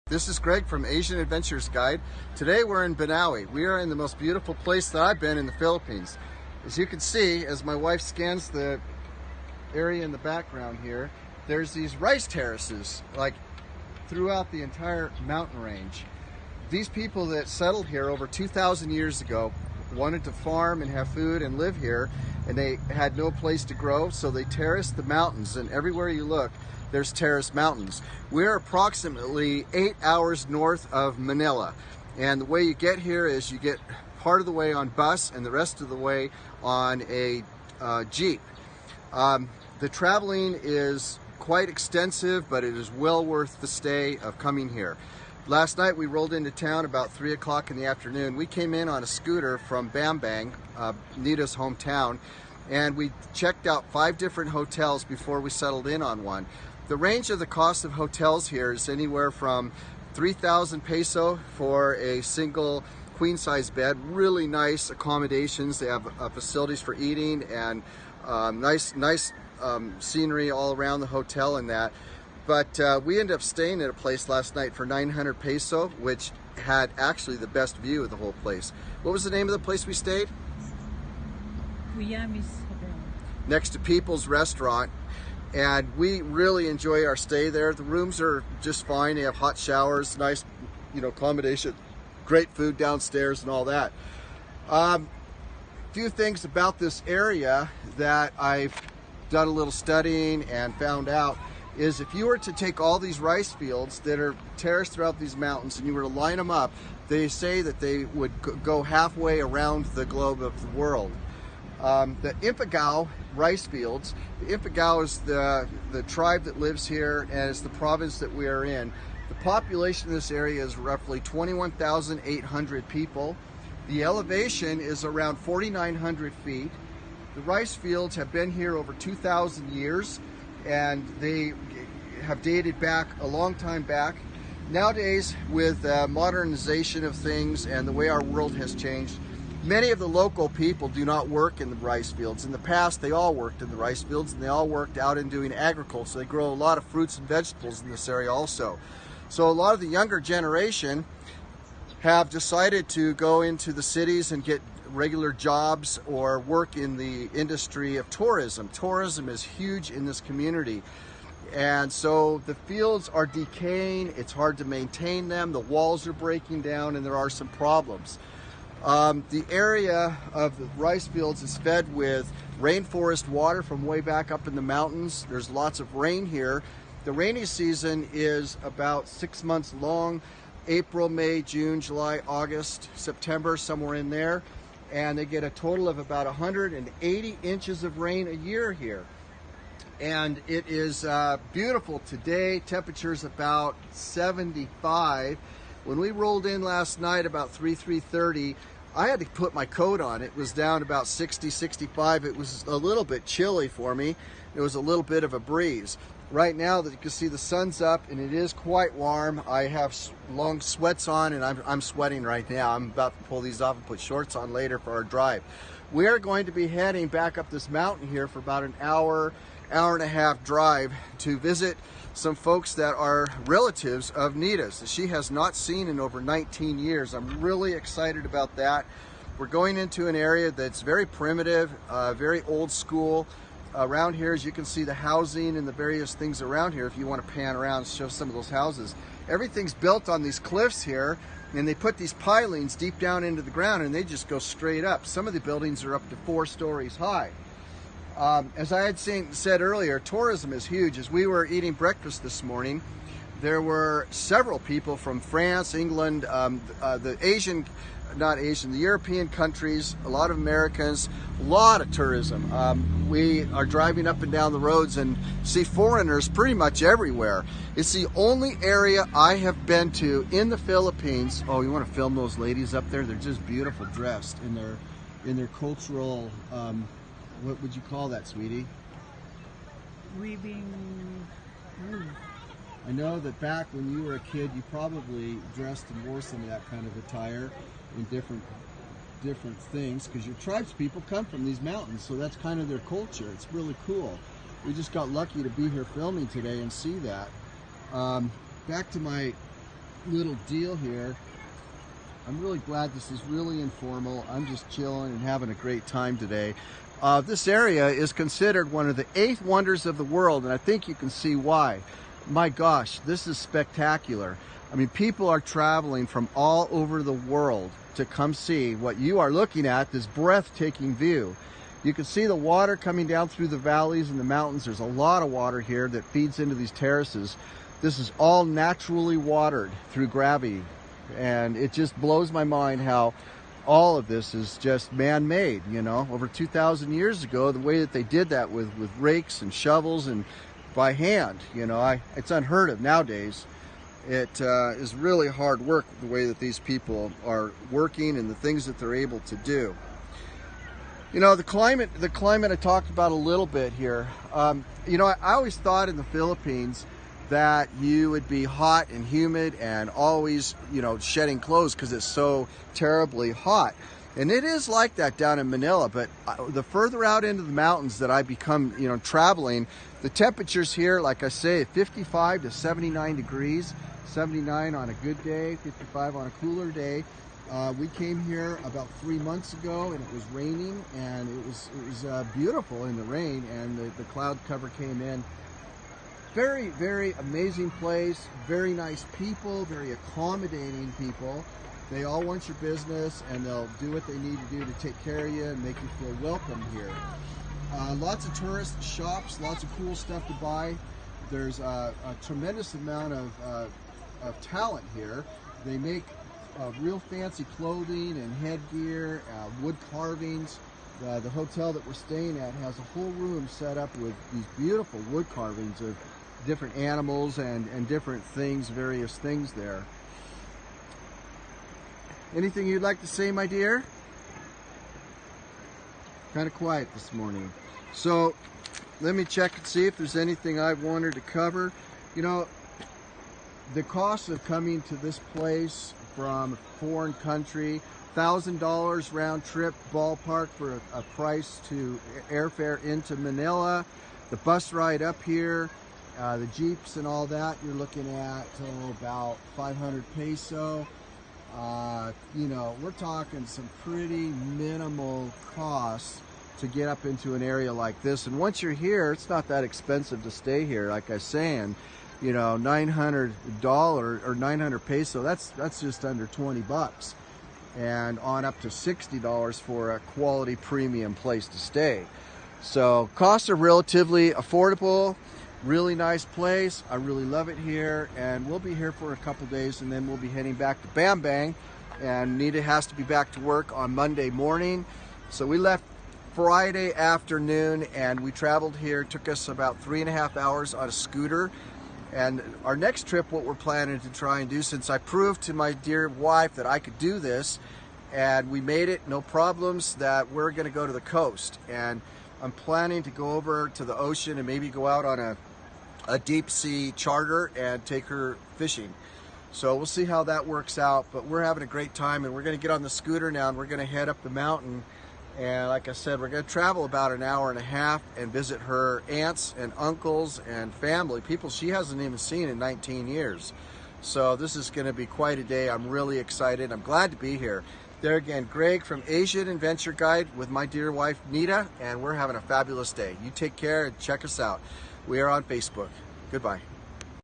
This is Greg from Asian Adventures Guide. Today we're in Banaue. We are in the most beautiful place that I've been in the Philippines. As you can see, as my wife scans the area in the background here, there's these rice terraces like throughout the entire mountain range. These people that settled here over 2,000 years ago wanted to farm and have food and live here, and they had no place to grow, so they terraced the mountains, and everywhere you look there's terraced mountains. We're approximately 8 hours north of Manila, and the way you get here is you get part of the way on bus and the rest of the way on a Jeep. The traveling is quite extensive, but it is well worth the stay of coming here. Last night we rolled into town about 3 o'clock in the afternoon. We came in on a scooter from Banaue, Nita's hometown, and we checked out 5 different hotels before we settled in on one. The range of the cost of hotels here is anywhere from 3,000 peso for a single queen-size bed. Really nice accommodations. They have facilities for eating and nice scenery all around the hotel and that. But we ended up staying at a place last night for 900 peso, which had actually the best view of the whole place. What was the name of the place we stayed? Next to People's Restaurant. And we really enjoy our stay there. The rooms are just fine. They have hot showers, nice, accommodation, great food downstairs and all that. Few things about this area that I've done a little studying and found out is if you were to take all these rice fields that are terraced throughout these mountains and you were to line them up, they say that they would go halfway around the globe of the world. The Ifugao rice fields. The Ifugao is the tribe that lives here, and it's the province that we are in. The population of this area is roughly 21,800 people. The elevation is around 4,900 feet. The rice fields have been here over 2,000 years, and they have dated back a long time back. Nowadays, with modernization of things and the way our world has changed, many of the local people do not work in the rice fields. In the past, they all worked in the rice fields, and they all worked out in doing agriculture. So they grow a lot of fruits and vegetables in this area also. So a lot of the younger generation have decided to go into the cities and get regular jobs or work in the industry of tourism. Tourism is huge in this community. And so the fields are decaying, it's hard to maintain them, the walls are breaking down, and there are some problems. The area of the rice fields is fed with rainforest water from way back up in the mountains. There's lots of rain here. The rainy season is about 6 months long: April, May, June, July, August, September, somewhere in there. And they get a total of about 180 inches of rain a year here. And it is beautiful today. Temperature's about 75. When we rolled in last night about 3:30, I had to put my coat on. It was down about 60, 65. It was a little bit chilly for me. It was a little bit of a breeze. Right now that you can see the sun's up and it is quite warm. I have long sweats on and I'm sweating right now. I'm about to pull these off and put shorts on later for our drive. We're going to be heading back up this mountain here for about an hour and a half drive to visit some folks that are relatives of Nita's that she has not seen in over 19 years. I'm really excited about that. We're going into an area that's very primitive, very old school. Around here, as you can see, the housing and the various things around here, if you want to pan around and show some of those houses. Everything's built on these cliffs here, and they put these pilings deep down into the ground and they just go straight up. Some of the buildings are up to 4 stories high. As I had said earlier, tourism is huge. As we were eating breakfast this morning, there were several people from France, England, the European countries, a lot of Americans, a lot of tourism. We are driving up and down the roads and see foreigners pretty much everywhere. It's the only area I have been to in the Philippines. Oh, you want to film those ladies up there? They're just beautiful dressed in their cultural, what would you call that, sweetie? Weaving. I know that back when you were a kid, you probably dressed and wore some of that kind of attire in different things, because your tribespeople come from these mountains, so that's kind of their culture. It's really cool. We just got lucky to be here filming today and see that. Back to my little deal here. I'm really glad this is really informal. I'm just chilling and having a great time today. This area is considered one of the 8 wonders of the world, and I think you can see why. My gosh, this is spectacular. I mean, people are traveling from all over the world to come see what you are looking at, this breathtaking view. You can see the water coming down through the valleys and the mountains. There's a lot of water here that feeds into these terraces. This is all naturally watered through gravity. And it just blows my mind how all of this is just man-made, you know. Over 2,000 years ago, the way that they did that with rakes and shovels and by hand, you know, it's unheard of nowadays. It is really hard work the way that these people are working and the things that they're able to do. You know, the climate I talked about a little bit here. You know, I always thought in the Philippines that you would be hot and humid and always, you know, shedding clothes because it's so terribly hot. And it is like that down in Manila, but the further out into the mountains that I become, you know, traveling, the temperatures here, like I say, 55 to 79 degrees, 79 on a good day, 55 on a cooler day. We came here about 3 months ago and it was raining, and it was beautiful in the rain, and the cloud cover came in. Very, very amazing place, very nice people, very accommodating people. They all want your business and they'll do what they need to do to take care of you and make you feel welcome here. Lots of tourist shops, lots of cool stuff to buy. There's a tremendous amount of talent here. They make real fancy clothing and headgear, wood carvings. The hotel that we're staying at has a whole room set up with these beautiful wood carvings of different animals and different things, various things there. Anything you'd like to say, my dear? Kind of quiet this morning. So let me check and see if there's anything I wanted to cover. You know, the cost of coming to this place from a foreign country, $1,000 round trip ballpark for a price to airfare into Manila. The bus ride up here, the Jeeps and all that, you're looking at about 500 peso. You know, we're talking some pretty minimal costs to get up into an area like this. And once you're here, it's not that expensive to stay here. Like I was saying, you know, $900 or 900 peso, that's just under 20 bucks. And on up to $60 for a quality premium place to stay. So costs are relatively affordable. Really nice place. I really love it here, and we'll be here for a couple days, and then we'll be heading back to Bambang, and Nita has to be back to work on Monday morning. So we left Friday afternoon and we traveled here. It took us about 3.5 hours on a scooter. And our next trip, what we're planning to try and do, since I proved to my dear wife that I could do this and we made it, no problems, that we're going to go to the coast. And I'm planning to go over to the ocean and maybe go out on a deep sea charter and take her fishing. So we'll see how that works out, but we're having a great time, and we're going to get on the scooter now and we're going to head up the mountain. And like I said, we're going to travel about 1.5 hours and visit her aunts and uncles and family, people she hasn't even seen in 19 years. So this is going to be quite a day. I'm really excited. I'm glad to be here. There again, Greg from Asian Adventure Guide with my dear wife Nita, and we're having a fabulous day. You take care and check us out. We are on Facebook. Goodbye.